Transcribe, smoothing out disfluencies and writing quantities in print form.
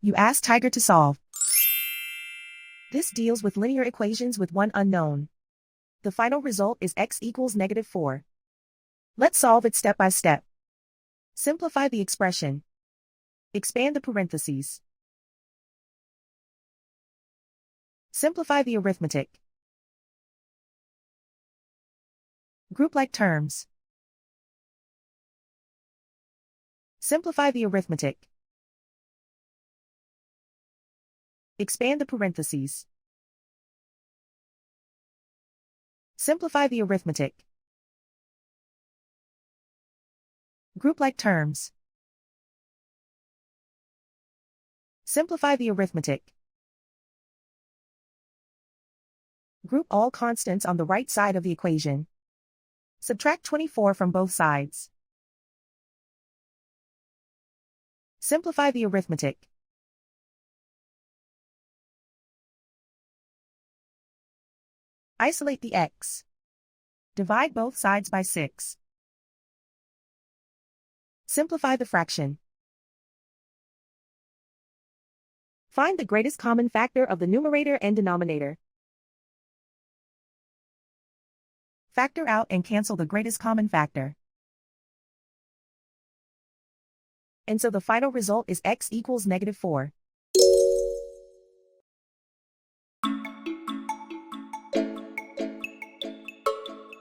You ask Tiger to solve. This deals with linear equations with one unknown. The final result is x equals -4. Let's solve it step by step. Simplify the expression. Expand the parentheses. Simplify the arithmetic. Group like terms. Simplify the arithmetic. Expand the parentheses. Simplify the arithmetic. Group like terms. Simplify the arithmetic. Group all constants on the right side of the equation. Subtract 24 from both sides. Simplify the arithmetic. Isolate the x. Divide both sides by 6. Simplify the fraction. Find the greatest common factor of the numerator and denominator. Factor out and cancel the greatest common factor. And so the final result is x equals -4.